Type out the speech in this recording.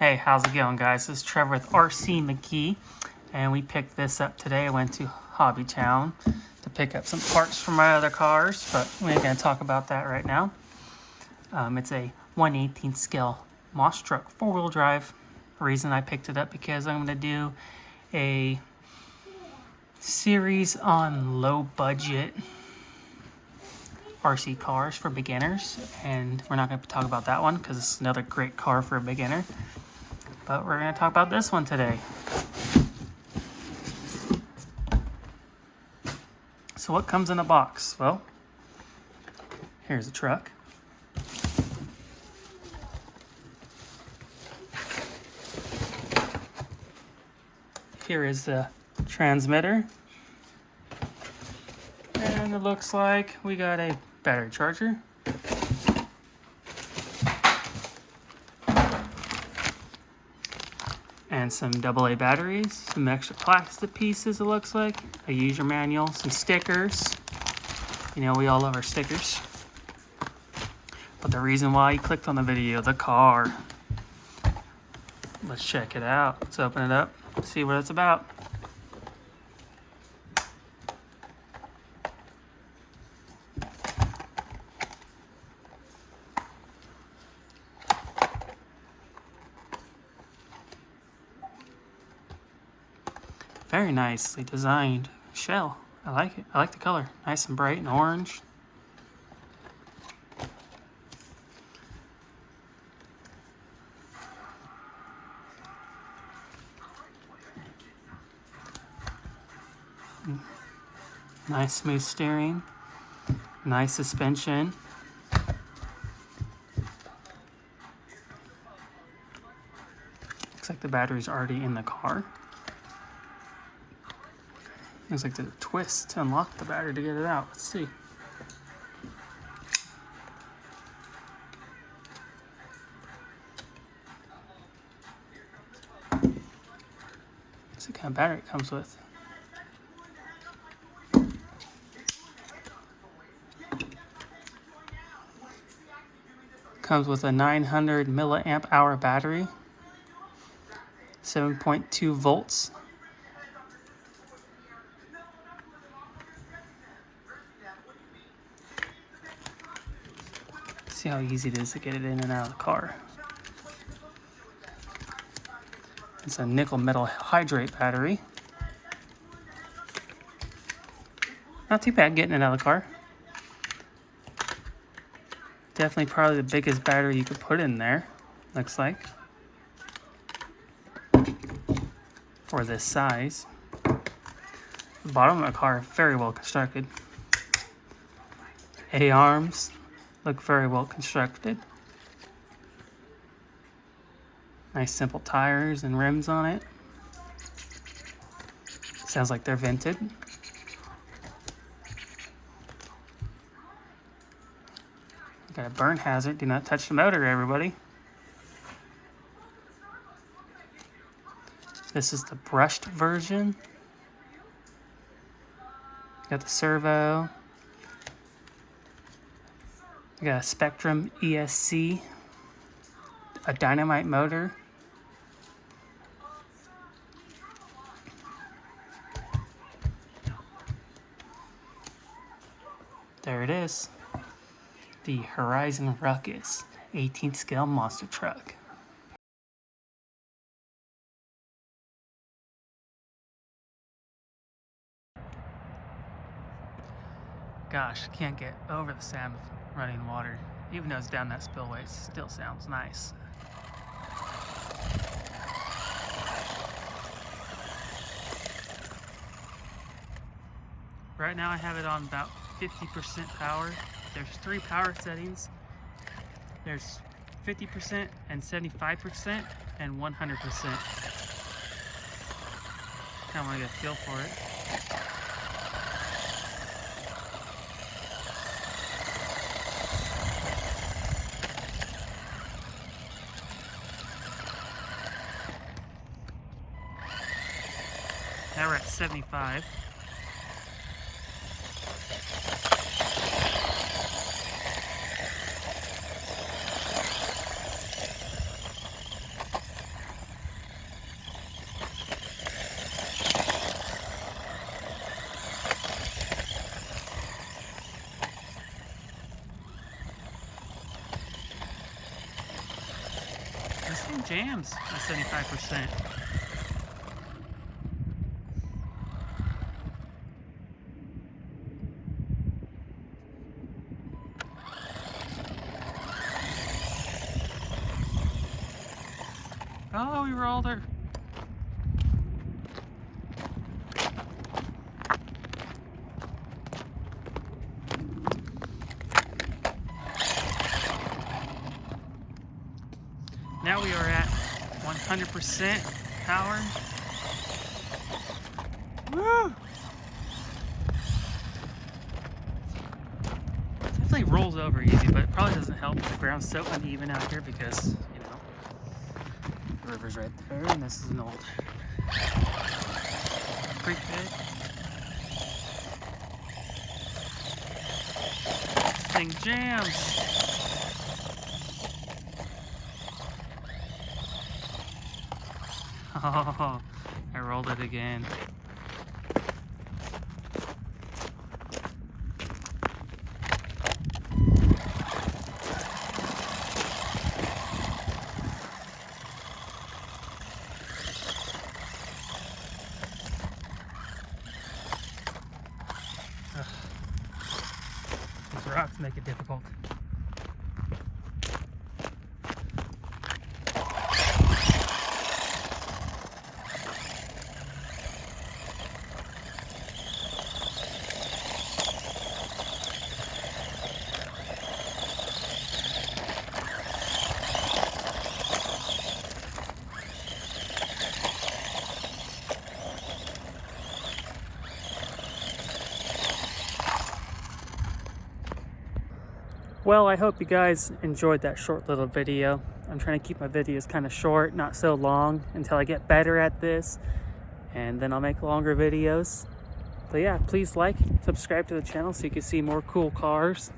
Hey, how's it going, guys? This is Trevor with RC McKee, and we picked this up today. I went to Hobby Town to pick up some parts for my other cars, but we ain't going to talk about that right now. It's a 1/18 scale Moss truck, four-wheel drive. The reason I picked it up because I'm going to do a series on low-budget RC cars for beginners, and we're not going to talk about that one because it's another great car for a beginner. But we're going to talk about this one today. So what comes in a box? Well, here's the truck. Here is the transmitter. And it looks like we got a battery charger. And some AA batteries, some extra plastic pieces it looks like, a user manual, some stickers. You know, we all love our stickers. But the reason why you clicked on the video, the car. Let's check it out. Let's open it up, see what it's about. Very nicely designed shell. I like it. I like the color. Nice and bright and orange. Nice smooth steering. Nice suspension. Looks like the battery's already in the car. Looks like there's a twist to unlock the battery to get it out. Let's see. That's the kind of battery it comes with. Comes with a 900 milliamp hour battery, 7.2 volts. See how easy it is to get it in and out of the car. It's a nickel metal hydrate battery. Not too bad getting it out of the car. Definitely probably the biggest battery you could put in there, looks like, for this size. The bottom of the car, very well constructed. A-arms look very well constructed. Nice simple tires and rims on it. Sounds like they're vented. Got a burn hazard. Do not touch the motor, everybody. This is the brushed version. Got the servo. We got a Spectrum ESC, a dynamite motor. There it is. The Horizon Ruckus 18th scale monster truck. Gosh, can't get over the sound of running water. Even though it's down that spillway, it still sounds nice. Right now I have it on about 50% power. There's three power settings. There's 50% and 75% and 100%. Kind of want to get a feel for it. Now we're at 75. jams at 75%. Oh, we rolled her. Now we are at 100% power. Woo! Definitely rolls over easy, but it probably doesn't help. The ground's so uneven out here because, you know, the river's right there, and this is an old creek bed. Thing jams. Oh, I rolled it again. Ugh. These rocks make it difficult. Well, I hope you guys enjoyed that short little video. I'm trying to keep my videos kind of short, not so long, until I get better at this, and then I'll make longer videos. But yeah, please like, subscribe to the channel so you can see more cool cars.